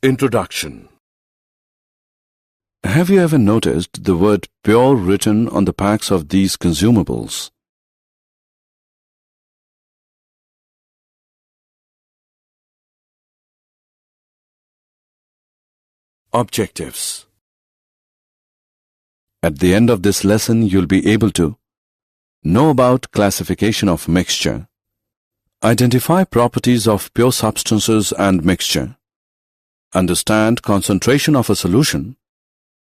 Introduction. Have you ever noticed the word pure written on the packs of these consumables? Objectives. At the end of this lesson, you'll be able to know about classification of mixture, identify properties of pure substances and mixture, understand concentration of a solution,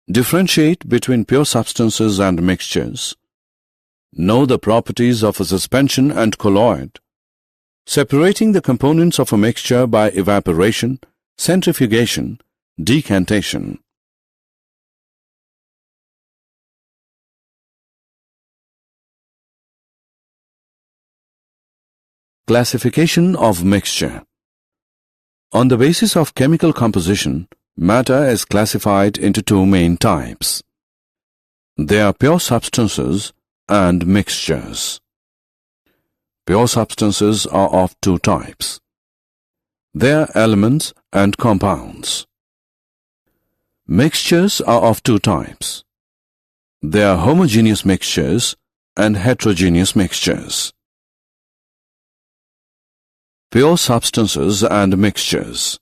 differentiate between pure substances and mixtures, know the properties of a suspension and colloid, separating the components of a mixture by evaporation, centrifugation, decantation. Classification of mixture. On the basis of chemical composition, matter is classified into two main types. They are pure substances and mixtures. Pure substances are of two types. They are elements and compounds. Mixtures are of two types. They are homogeneous mixtures and heterogeneous mixtures. Pure substances and mixtures.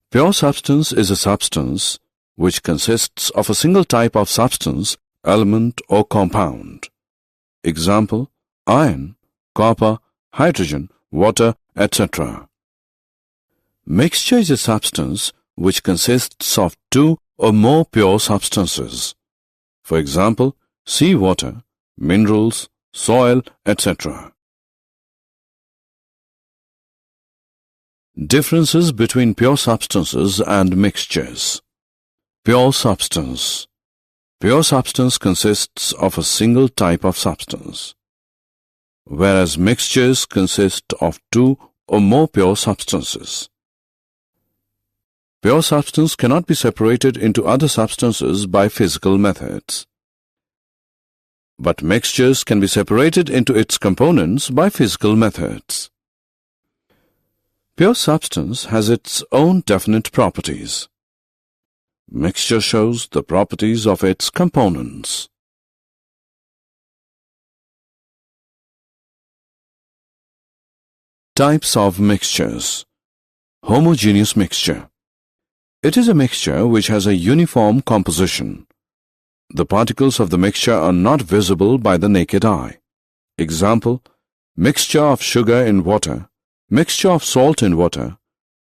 Pure substance is a substance which consists of a single type of substance, element or compound. Example, iron, copper, hydrogen, water, etc. Mixture is a substance which consists of two or more pure substances. For example, seawater, minerals, soil, etc. Differences between pure substances and mixtures. Pure substance. Pure substance consists of a single type of substance, whereas mixtures consist of two or more pure substances. Pure substance cannot be separated into other substances by physical methods, but mixtures can be separated into its components by physical methods. Pure substance has its own definite properties. Mixture shows the properties of its components. Types of mixtures. Homogeneous mixture. It is a mixture which has a uniform composition. The particles of the mixture are not visible by the naked eye. Example, mixture of sugar in water, mixture of salt in water,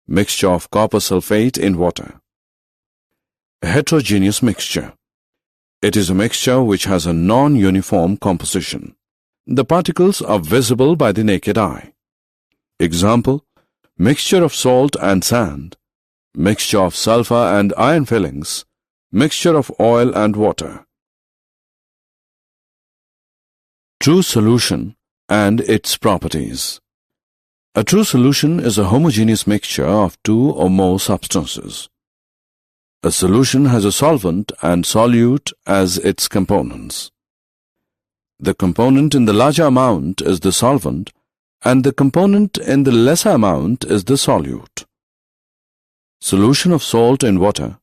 mixture of copper sulfate in water. Heterogeneous mixture. It is a mixture which has a non-uniform composition. The particles are visible by the naked eye. Example, mixture of salt and sand, mixture of sulfur and iron fillings, mixture of oil and water. True solution and its properties. A true solution is a homogeneous mixture of two or more substances. A solution has a solvent and solute as its components. The component in the larger amount is the solvent, and the component in the lesser amount is the solute. Solution of salt in water,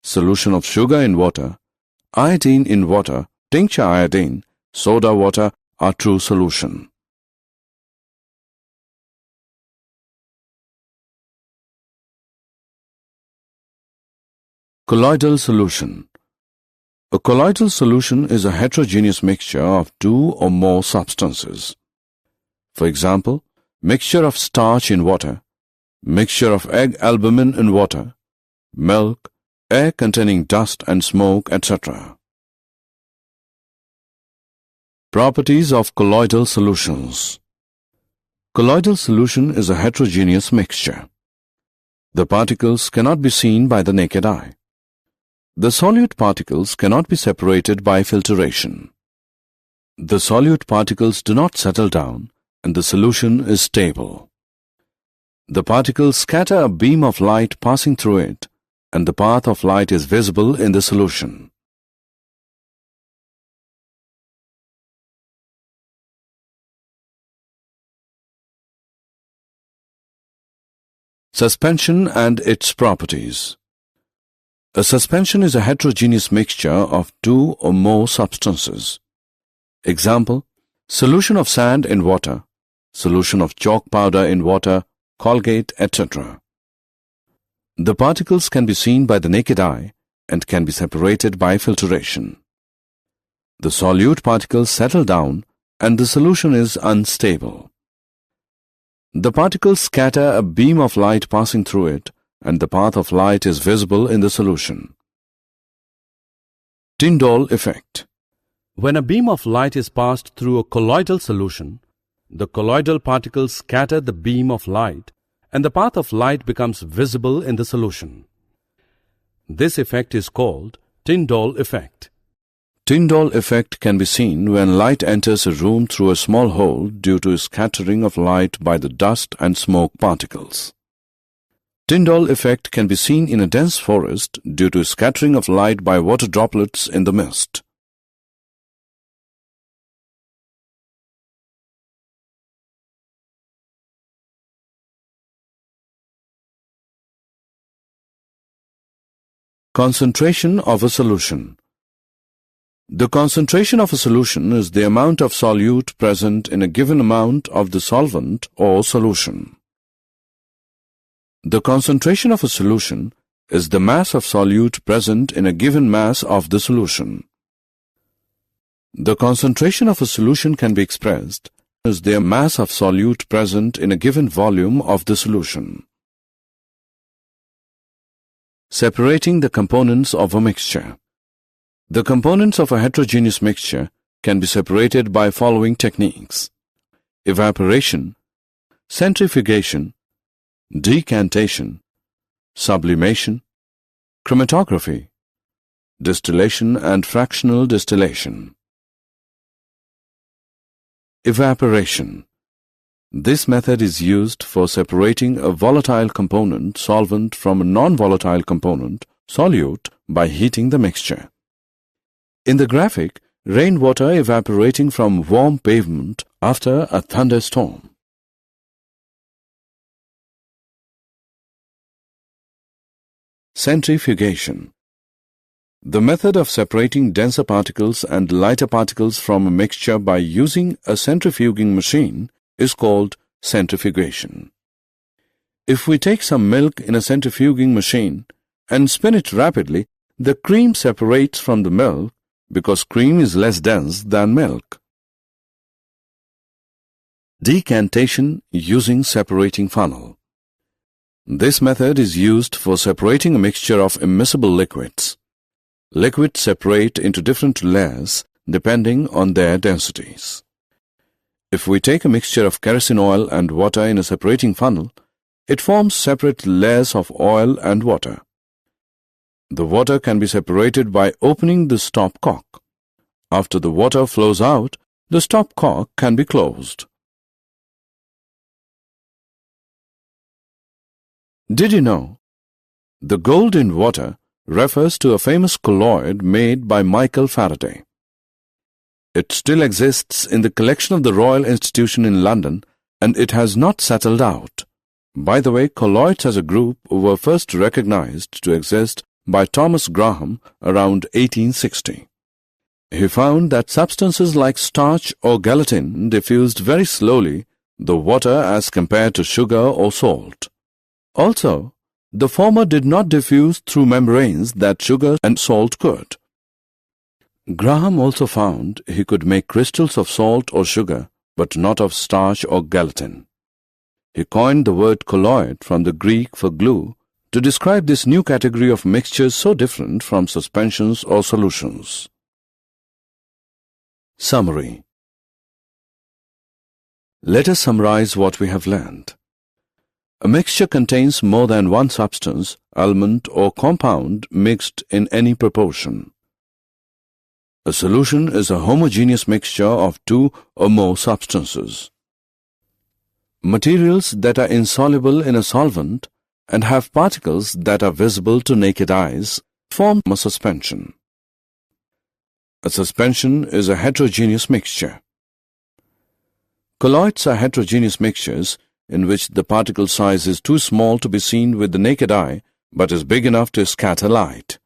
solution of sugar in water, iodine in water, tincture iodine, soda water are true solution. Colloidal solution. A colloidal solution is a heterogeneous mixture of two or more substances. For example, mixture of starch in water, mixture of egg albumin in water, milk, air containing dust and smoke, etc. Properties of colloidal solutions. Colloidal solution is a heterogeneous mixture. The particles cannot be seen by the naked eye. The solute particles cannot be separated by filtration. The solute particles do not settle down, and the solution is stable. The particles scatter a beam of light passing through it, and the path of light is visible in the solution. Suspension and its properties. A suspension is a heterogeneous mixture of two or more substances. Example: solution of sand in water, solution of chalk powder in water, Colgate, etc. The particles can be seen by the naked eye and can be separated by filtration. The solute particles settle down and the solution is unstable. The particles scatter a beam of light passing through it, and the path of light is visible in the solution. Tyndall effect. When a beam of light is passed through a colloidal solution, the colloidal particles scatter the beam of light, and the path of light becomes visible in the solution. This effect is called Tyndall effect. Tyndall effect can be seen when light enters a room through a small hole due to scattering of light by the dust and smoke particles. Tyndall effect can be seen in a dense forest due to scattering of light by water droplets in the mist. Concentration of a solution. The concentration of a solution is the amount of solute present in a given amount of the solvent or solution. The concentration of a solution is the mass of solute present in a given mass of the solution. The concentration of a solution can be expressed as the mass of solute present in a given volume of the solution. Separating the components of a mixture. The components of a heterogeneous mixture can be separated by following techniques: evaporation, centrifugation, decantation, sublimation, chromatography, distillation and fractional distillation. Evaporation. This method is used for separating a volatile component solvent from a non-volatile component solute by heating the mixture. In the graphic, rainwater evaporating from warm pavement after a thunderstorm. Centrifugation. The method of separating denser particles and lighter particles from a mixture by using a centrifuging machine is called centrifugation. If we take some milk in a centrifuging machine and spin it rapidly, the cream separates from the milk because cream is less dense than milk. Decantation using separating funnel. This method is used for separating a mixture of immiscible liquids. Liquids separate into different layers depending on their densities. If we take a mixture of kerosene oil and water in a separating funnel, it forms separate layers of oil and water. The water can be separated by opening the stopcock. After the water flows out, the stopcock can be closed. Did you know? The gold in water refers to a famous colloid made by Michael Faraday. It still exists in the collection of the Royal Institution in London, and it has not settled out. By the way, colloids as a group were first recognized to exist by Thomas Graham around 1860. He found that substances like starch or gelatin diffused very slowly the water as compared to sugar or salt. Also, the former did not diffuse through membranes that sugar and salt could. Graham also found he could make crystals of salt or sugar, but not of starch or gelatin. He coined the word colloid from the Greek for glue to describe this new category of mixtures so different from suspensions or solutions. Summary. Let us summarize what we have learned. A mixture contains more than one substance, element or compound mixed in any proportion. A solution is a homogeneous mixture of two or more substances. Materials that are insoluble in a solvent and have particles that are visible to naked eyes form a suspension. A suspension is a heterogeneous mixture. Colloids are heterogeneous mixtures in which the particle size is too small to be seen with the naked eye but is big enough to scatter light.